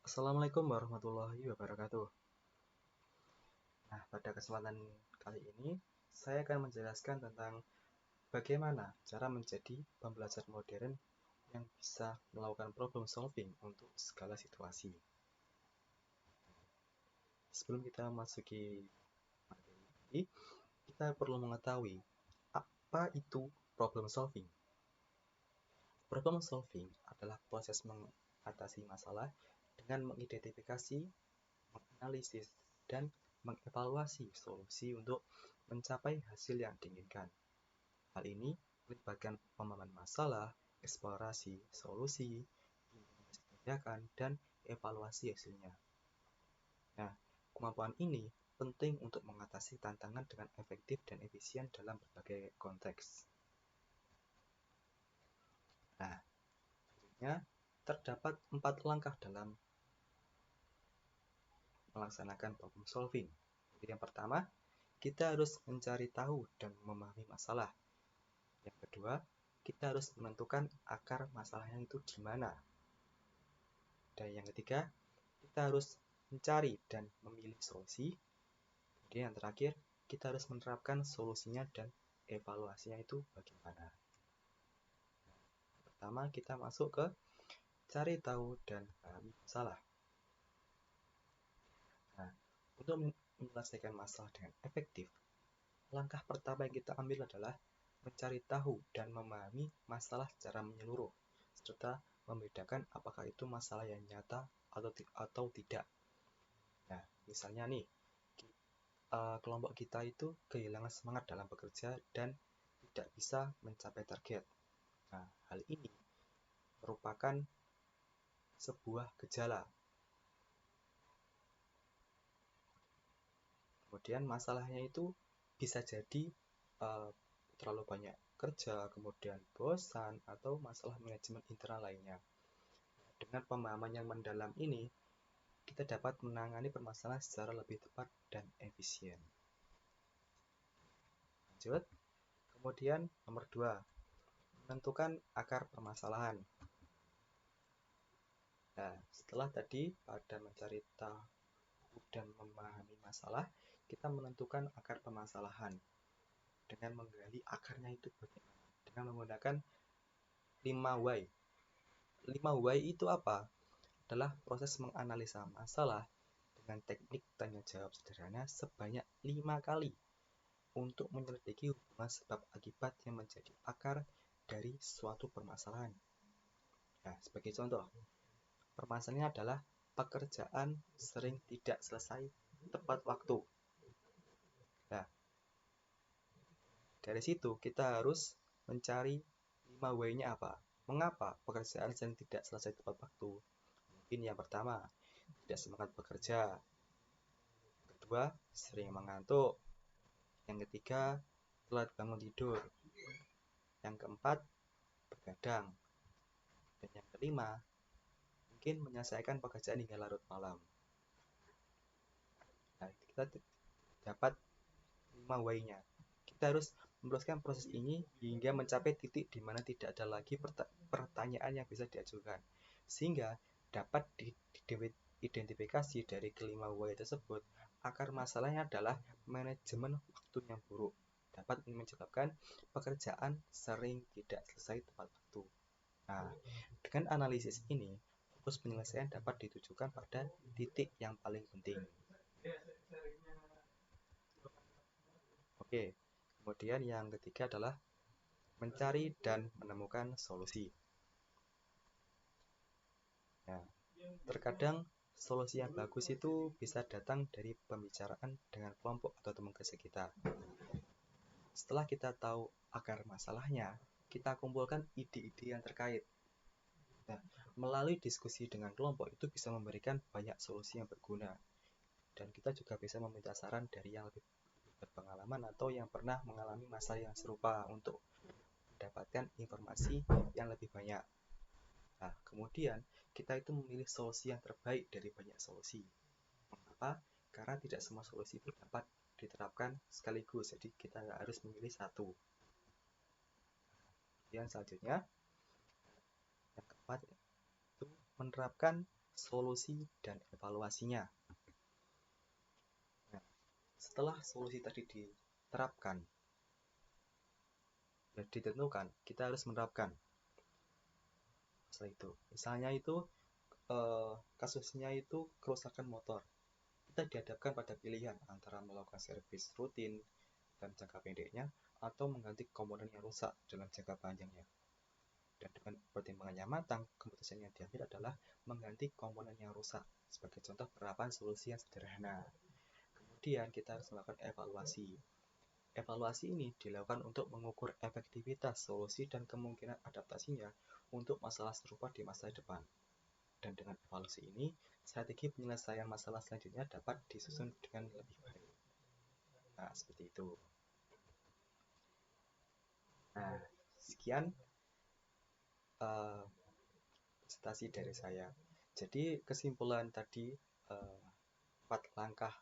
Assalamualaikum warahmatullahi wabarakatuh. Nah, pada kesempatan kali ini, saya akan menjelaskan tentang bagaimana cara menjadi pembelajar modern yang bisa melakukan problem solving untuk segala situasi. Sebelum kita masuki materi, kita perlu mengetahui apa itu problem solving. Problem solving adalah proses mengatasi masalah dengan mengidentifikasi, menganalisis, dan mengevaluasi solusi untuk mencapai hasil yang diinginkan. Hal ini melibatkan pemahaman masalah, eksplorasi solusi, tindakan, dan evaluasi hasilnya. Nah, kemampuan ini penting untuk mengatasi tantangan dengan efektif dan efisien dalam berbagai konteks. Nah, selanjutnya terdapat 4 langkah dalam melaksanakan problem solving. Jadi yang pertama, kita harus mencari tahu dan memahami masalah. Yang kedua, kita harus menentukan akar masalahnya itu di mana. Dan yang ketiga, kita harus mencari dan memilih solusi. Kemudian yang terakhir, kita harus menerapkan solusinya dan evaluasinya itu bagaimana. Pertama, kita masuk ke cari tahu dan pahami masalah. Nah, untuk menyelesaikan masalah dengan efektif, langkah pertama yang kita ambil adalah mencari tahu dan memahami masalah secara menyeluruh, serta membedakan apakah itu masalah yang nyata atau tidak. Nah, misalnya nih, kelompok kita itu kehilangan semangat dalam bekerja dan tidak bisa mencapai target. Nah, hal ini merupakan sebuah gejala. Kemudian masalahnya itu bisa jadi terlalu banyak kerja, kemudian bosan, atau masalah manajemen internal lainnya. Dengan pemahaman yang mendalam ini, kita dapat menangani permasalahan secara lebih tepat dan efisien. Lanjut. Kemudian nomor 2, menentukan akar permasalahan. Nah, setelah tadi pada mencari tahu dan memahami masalah, kita menentukan akar permasalahan dengan menggali akarnya itu bagaimana, dengan menggunakan 5 why. 5 why itu apa? Adalah proses menganalisa masalah dengan teknik tanya jawab sederhana sebanyak 5 kali untuk menyelidiki hubungan sebab akibat yang menjadi akar dari suatu permasalahan. Nah, sebagai contoh, permasalahannya adalah pekerjaan sering tidak selesai tepat waktu. Nah, dari situ kita harus mencari 5 why-nya apa. Mengapa pekerjaan sering tidak selesai tepat waktu? Mungkin yang pertama, tidak semangat bekerja. Kedua, sering mengantuk. Yang ketiga, telat bangun tidur. Yang keempat, begadang. Dan yang kelima, mungkin menyelesaikan pekerjaan hingga larut malam. Nah, kita dapat 5 why-nya. Kita harus meneruskan proses ini hingga mencapai titik di mana tidak ada lagi pertanyaan yang bisa diajukan. Sehingga dapat diidentifikasi dari kelima why tersebut, akar masalahnya adalah manajemen waktu yang buruk. Dapat menyebabkan pekerjaan sering tidak selesai tepat waktu. Nah, dengan analisis ini, fokus penyelesaian dapat ditujukan pada titik yang paling penting. Oke, kemudian yang ketiga adalah mencari dan menemukan solusi. Nah, terkadang solusi yang bagus itu bisa datang dari pembicaraan dengan kelompok atau teman kerja kita. Setelah kita tahu akar masalahnya, kita kumpulkan ide-ide yang terkait. Nah, melalui diskusi dengan kelompok itu bisa memberikan banyak solusi yang berguna. Dan kita juga bisa meminta saran dari yang lebih berpengalaman atau yang pernah mengalami masalah yang serupa untuk mendapatkan informasi yang lebih banyak. Nah, kemudian kita itu memilih solusi yang terbaik dari banyak solusi. Mengapa? Karena tidak semua solusi itu dapat diterapkan sekaligus, jadi kita harus memilih satu. Kemudian selanjutnya, yang keempat itu menerapkan solusi dan evaluasinya. Nah, setelah solusi tadi diterapkan, ditentukan, kita harus menerapkan. Setelah itu, misalnya itu kasusnya itu kerusakan motor. Kita dihadapkan pada pilihan antara melakukan servis rutin dalam jangka pendeknya atau mengganti komponen yang rusak dalam jangka panjangnya. Dan dengan pertimbangan yang matang, keputusan yang diambil adalah mengganti komponen yang rusak. Sebagai contoh penerapan solusi yang sederhana. Kemudian kita harus melakukan evaluasi. Evaluasi ini dilakukan untuk mengukur efektivitas solusi dan kemungkinan adaptasinya untuk masalah serupa di masa depan. Dan dengan evaluasi ini, strategi penyelesaian masalah selanjutnya dapat disusun dengan lebih baik. Nah, seperti itu. Nah, sekian presentasi dari saya. Jadi, kesimpulan tadi 4 langkah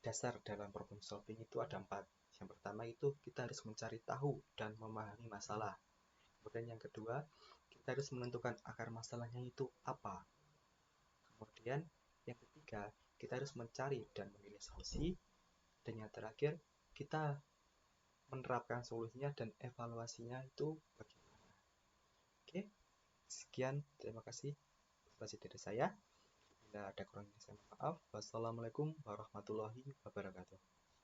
dasar dalam problem solving itu ada 4. Yang pertama itu kita harus mencari tahu dan memahami masalah. Kemudian yang kedua, kita harus menentukan akar masalahnya itu apa. Kemudian yang ketiga, kita harus mencari dan memilih solusi. Dan yang terakhir, kita menerapkan solusinya dan evaluasinya itu bagaimana. Oke, sekian. Terima kasih presentasi dari saya. Bila ada kurangnya saya mohon maaf. Wassalamualaikum warahmatullahi wabarakatuh.